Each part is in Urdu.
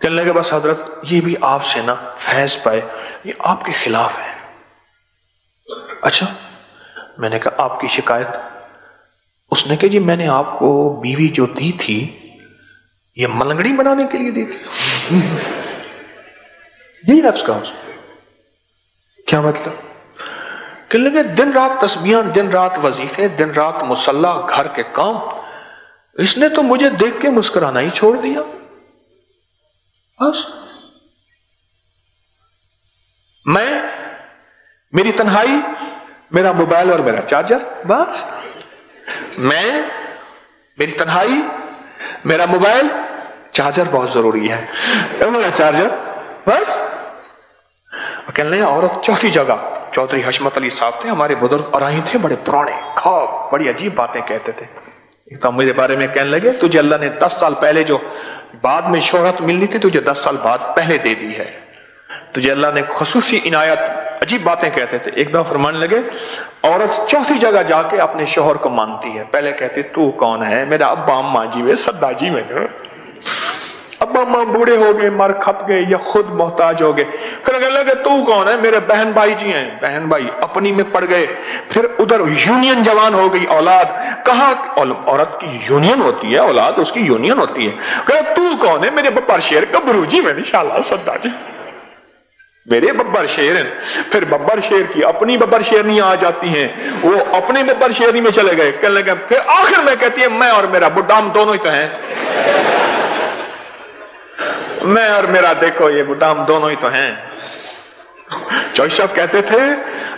کہنے لگے بس حضرت یہ بھی آپ سے نا فیض پائے، یہ آپ کے خلاف ہے۔ اچھا، میں نے کہا آپ کی شکایت؟ اس نے کہا جی میں نے آپ کو بیوی جو دی تھی یہ ملنگڑی بنانے کے لیے دی تھی۔ یہی لفظ کہا اس نے۔ کیا مطلب؟ کہنے لگے دن رات تسبیحاں، دن رات وظیفے، دن رات مصلی، گھر کے کام، اس نے تو مجھے دیکھ کے مسکرانا ہی چھوڑ دیا بس۔ میں، میری تنہائی، میرا موبائل اور میرا چارجر، بس۔ میں، میری تنہائی، میرا موبائل، چارجر بہت ضروری ہے، میرا چارجر، بس۔ کہنے لگے عورت چوتھی جگہ، چودھری حشمت علی صاحب تھے ہمارے بزرگ ارائی تھے، بڑے پرانے، خواب بڑی عجیب باتیں کہتے تھے۔ ایک تو میرے بارے میں کہنے لگے تجھے اللہ نے 10 سال پہلے جو بعد میں شہرت ملنی تھی تجھے 10 سال بعد پہلے دے دی ہے، تجھے اللہ نے خصوصی عنایت، عجیب باتیں کہتے تھے۔ ایک دفعہ فرمانے لگے عورت چوتھی جگہ جا کے اپنے شوہر کو مانتی ہے، پہلے کہتی تو کون ہے؟ میرا ابا اماں جی وے، سدا جی میں، ابا اماں بوڑھے ہو گئے، مر کھپ گئے یا خود محتاج ہو گئے، پھر کہنے لگے تو کون ہے؟ میرے بہن بھائی جی ہیں، بہن بھائی اپنی میں پڑ گئے، پھر ادھر یونین جوان ہو گئی اولاد، کہاں عورت کی یونین ہوتی ہے، اولاد اس کی یونین ہوتی ہے، کہا تو کون ہے؟ میرے ببر شیر گبرو جی میں، انشاءاللہ سدا جی میرے ببر شیر ہیں۔ پھر ببر شیر کی اپنی ببر شیرنیاں آ جاتی ہیں، وہ اپنے ببر شیرنی میں چلے گئے، کہنے لگے پھر آخر میں کہتی ہے میں اور میرا بڈھا ہم دونوں ہی تو ہیں، میں اور میرا دیکھو یہ بڈھا ہم دونوں ہی تو ہیں۔ چوہی صاحب کہتے تھے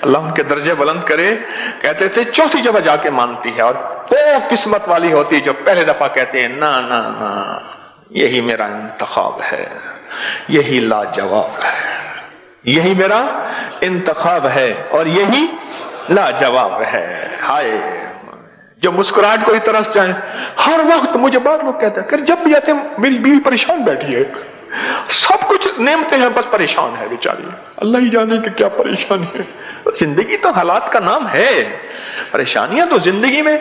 اللہ ان کے درجے بلند کرے، کہتے تھے چوتھی جگہ جا کے مانتی ہے، اور وہ قسمت والی ہوتی جو پہلے دفعہ کہتے ہیں نا نا نا یہی میرا انتخاب ہے، یہی لاجواب ہے، یہی میرا انتخاب ہے اور یہی لاجواب ہے۔ ہائے جو مسکراہٹ کو ہی ترس جائیں، ہر وقت مجھے بعض لوگ کہتے ہیں کہ جب بھی آتے ہیں میری بیوی پریشان بیٹھی ہے، سب کچھ نعمتیں ہیں بس پریشان ہے بیچاری، اللہ ہی جانے کہ کیا پریشانی ہے۔ زندگی تو حالات کا نام ہے، پریشانیاں تو زندگی میں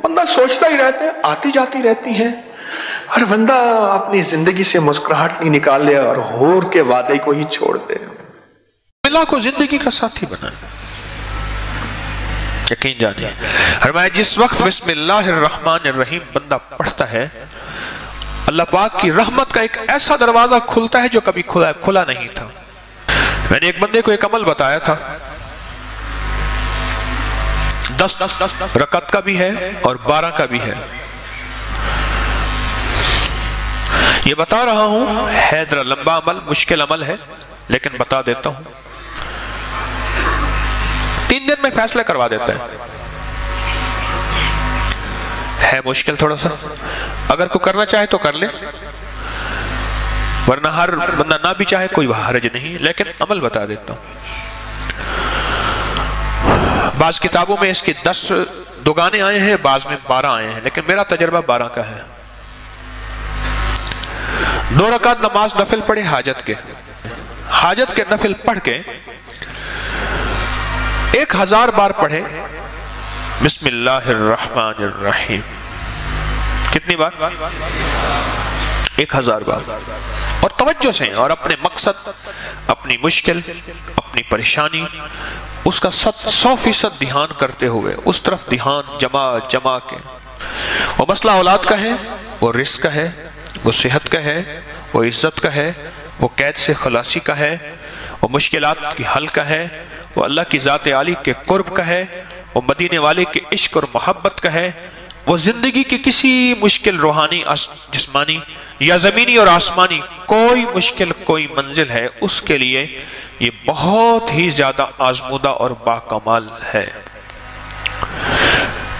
بندہ سوچتا ہی رہتا ہے، آتی جاتی رہتی ہیں، ہر بندہ اپنی زندگی سے مسکراہٹ نہیں نکال لے اور ہور کے وعدے کو ہی چھوڑ دے۔ اللہ کو زندگی کا ساتھی بنائے، یقین جانے فرمایا جس وقت بسم اللہ الرحمن الرحیم بندہ پڑھتا ہے اللہ پاک کی رحمت کا ایک ایسا دروازہ کھلتا ہے جو کبھی کھلا نہیں تھا۔ میں نے ایک بندے کو ایک عمل بتایا تھا، 10 رکعت کا بھی ہے اور 12 کا بھی ہے، یہ بتا رہا ہوں ہے ذرا لمبا عمل، مشکل عمل ہے لیکن بتا دیتا ہوں، 3 دن میں فیصلہ کروا دیتا ہے مشکل تھوڑا سا، اگر کوئی کرنا چاہے تو کر لے، ورنہ ہر بندہ نہ بھی چاہے کوئی حرج نہیں، لیکن عمل بتا دیتا ہوں۔ بعض کتابوں میں اس کے 10 دگانے آئے ہیں، بعض میں 12 آئے ہیں، لیکن میرا تجربہ 12 کا ہے۔ 2 رکعت نماز نفل پڑھے حاجت کے نفل پڑھ کے 1000 بار پڑھے بسم اللہ الرحمن الرحیم، کتنی بار؟ 1000 بار، اور توجہ سے اور اپنے مقصد، اپنی مشکل، اپنی پریشانی، اس کا 100% دھیان کرتے ہوئے اس طرف دھیان جمع کے، وہ مسئلہ اولاد کا ہے، وہ رزق کا ہے، وہ صحت کا ہے، وہ عزت کا ہے، وہ قید سے خلاصی کا ہے، وہ مشکلات کی حل کا ہے، وہ اللہ کی ذات عالی کے قرب کا ہے، وہ مدینے والے کے عشق اور محبت کا ہے، وہ زندگی کی کسی مشکل روحانی، جسمانی یا زمینی اور آسمانی کوئی مشکل، کوئی منزل ہے، اس کے لیے یہ بہت ہی زیادہ آزمودہ اور باکمال ہے۔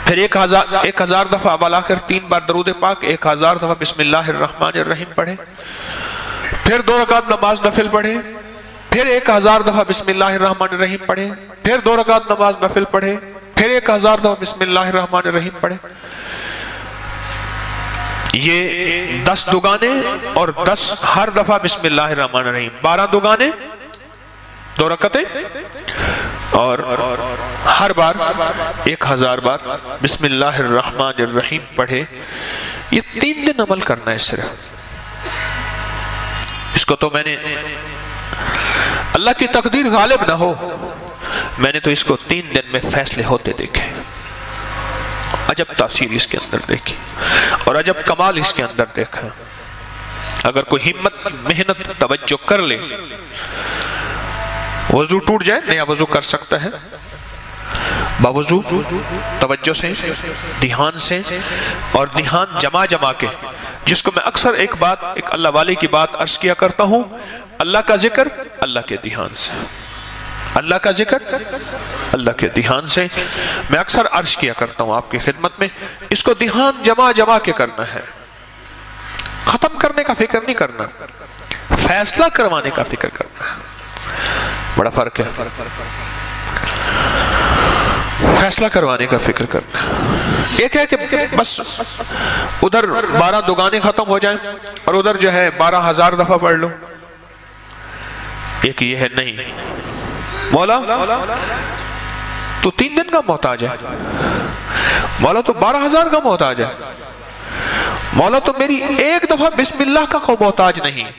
پھر 1000 دفعہ بالآخر 3 بار درود پاک، 1000 دفعہ بسم اللہ الرحمن الرحیم پڑھے، پھر 2 رکعت نماز نفل پڑھے، پھر 1000 دفعہ بسم اللہ الرحمن الرحیم پڑھے، پھر 2 رکعت نماز نفل پڑھے، پھر 1000 دفعہ بسم اللہ الرحمن الرحیم پڑھے۔ یہ 10 دگانے اور 10 ہر دفعہ بسم اللہ الرحمن الرحیم، 12 دگانے 2 رکعتیں اور ہر بار 1000 بار بسم اللہ الرحمن الرحیم پڑھے۔ یہ 3 دن عمل کرنا ہے صرف، اس کو تو میں نے اللہ کی تقدیر غالب نہ ہو، میں نے تو اس کو 3 دن میں فیصلے ہوتے دیکھے، عجب تاثیر اس کے اندر دیکھی اور عجب کمال اس کے اندر دیکھا۔ اگر کوئی ہمت محنت توجہ کر لے، وضو ٹوٹ جائے نیا وضو کر سکتا ہے، باوضو توجہ سے، دھیان سے، اور دھیان جما کے، جس کو میں اکثر ایک اللہ والے کی بات عرض کیا کرتا ہوں، اللہ کا ذکر اللہ کے دھیان سے، اللہ کا ذکر اللہ کے دھیان سے، میں اکثر عرض کیا کرتا ہوں آپ کی خدمت میں، اس کو دھیان جما کے کرنا ہے، ختم کرنے کا فکر نہیں کرنا، فیصلہ کروانے کا فکر کرنا ہے، بڑا فرق ہے، فیصلہ کروانے کا فکر کرنا ہے۔ ایک ہے کہ بس ادھر 12 دگانے ختم ہو جائیں اور ادھر جو ہے 12,000 دفعہ پڑھ لو، ایک یہ ہے نہیں، مولا تو 3 دن کا محتاج ہے، مولا تو 12,000 کا محتاج ہے، مولا تو میری ایک دفعہ بسم اللہ کا کوئی محتاج نہیں،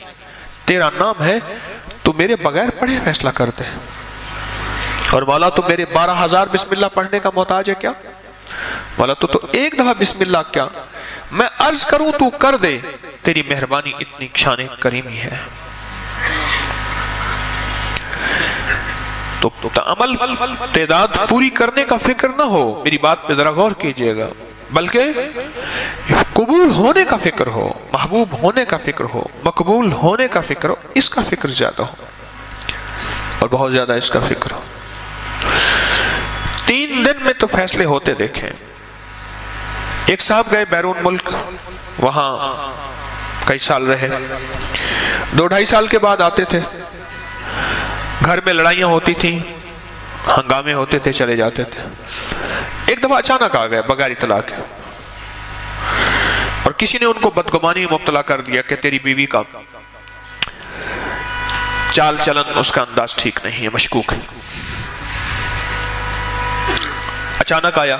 تیرا نام ہے تو میرے بغیر پڑھے فیصلہ کرتے ہیں، اور مولا تو میرے 12,000 بسم اللہ پڑھنے کا محتاج ہے کیا؟ مولا تو ایک دفعہ بسم اللہ کیا میں عرض کروں تو کر دے، تیری مہربانی اتنی شان کریمی ہے۔ تو عمل تعداد پوری کرنے کا فکر نہ ہو، میری بات پہ ذرا غور کیجئے گا، بلکہ قبول ہونے کا فکر ہو، محبوب ہونے کا فکر ہو، مقبول ہونے کا فکر ہو، اس کا فکر زیادہ ہو اور بہت زیادہ اس کا فکر ہو۔ 3 دن میں تو فیصلے ہوتے دیکھیں۔ ایک صاحب گئے بیرون ملک، وہاں کئی سال رہے، 2-2.5 سال کے بعد آتے تھے، گھر میں لڑائیاں ہوتی تھیں، ہنگامے ہوتے تھے، چلے جاتے تھے۔ ایک دفعہ اچانک آ گئے بغیر اطلاع کے، اور کسی نے ان کو بدگمانی میں مبتلا کر دیا کہ تیری بیوی کا چال چلن، اس کا انداز ٹھیک نہیں ہے، مشکوک ہے۔ اچانک آیا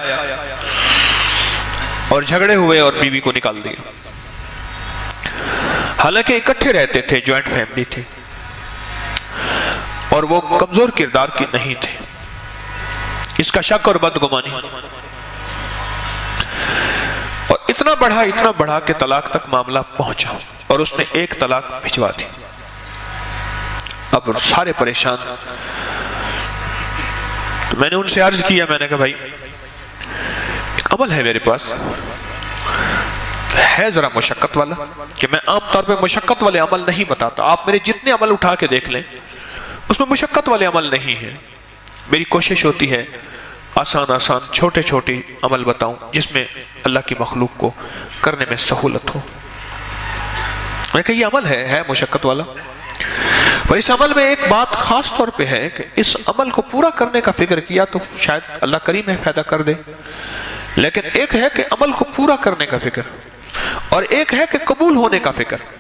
اور جھگڑے ہوئے اور بیوی کو نکال دیا، حالانکہ اکٹھے رہتے تھے، جوائنٹ فیملی تھی، اور وہ کمزور کردار کی نہیں تھے۔ اس کا شک اور بدگمانی، اور اتنا بڑھا کہ طلاق تک معاملہ پہنچا، اور اس نے ایک طلاق بھجوا دی۔ اب سارے پریشان، تو میں نے ان سے عرض کیا، میں نے کہا بھائی ایک عمل ہے میرے پاس، ہے ذرا مشقت والا، کہ میں عام طور پہ مشقت والے عمل نہیں بتاتا، آپ میرے جتنے عمل اٹھا کے دیکھ لیں اس میں مشقت والے عمل نہیں ہیں، میری کوشش ہوتی ہے آسان چھوٹے عمل بتاؤں جس میں اللہ کی مخلوق کو کرنے میں سہولت ہو۔ میں کہا یہ عمل ہے مشقت والا، اور اس عمل میں ایک بات خاص طور پہ ہے کہ اس عمل کو پورا کرنے کا فکر کیا تو شاید اللہ کریم ہے فائدہ کر دے، لیکن ایک ہے کہ عمل کو پورا کرنے کا فکر، اور ایک ہے کہ قبول ہونے کا فکر۔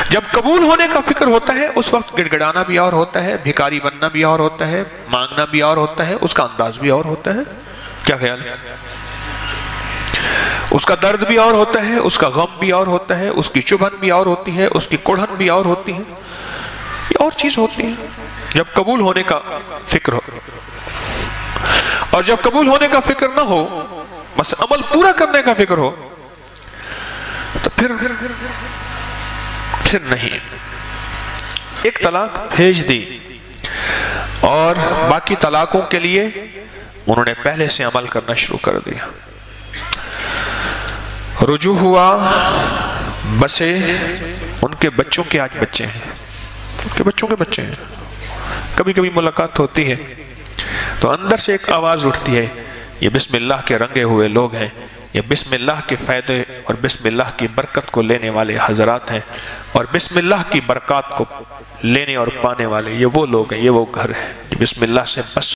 جب قبول ہونے کا فکر ہوتا ہے اس وقت گڑ گڑانا بھی اور ہوتا ہے، بھکاری بننا بھی اور ہوتا ہے، مانگنا بھی اور ہوتا ہے، اس کا انداز بھی اور ہوتا ہے، کیا خیال ہے؟ اس کا درد بھی اور ہوتا ہے، اس کا غم بھی اور ہوتا ہے، اس کی چبھن بھی اور ہوتی ہے، اس کی کڑھن بھی اور ہوتی ہے، یہ اور چیز ہوتی ہے جب قبول ہونے کا فکر ہو۔ اور جب قبول ہونے کا فکر نہ ہو، بس عمل پورا کرنے کا فکر ہو، تو پھر نہیں۔ ایک طلاق بھیج دی، اور باقی طلاقوں کے لیے انہوں نے پہلے سے عمل کرنا شروع کر دیا۔ رجوع ہوا، بسے، ان کے بچوں کے آج بچے ہیں، ان کے بچوں کے بچے ہیں، کبھی کبھی ملاقات ہوتی ہے تو اندر سے ایک آواز اٹھتی ہے، یہ بسم اللہ کے رنگے ہوئے لوگ ہیں، یہ بسم اللہ کے فائدے اور بسم اللہ کی برکت کو لینے والے حضرات ہیں، اور بسم اللہ کی برکات کو لینے اور پانے والے یہ وہ لوگ ہیں، یہ وہ گھر ہے، بسم اللہ سے بس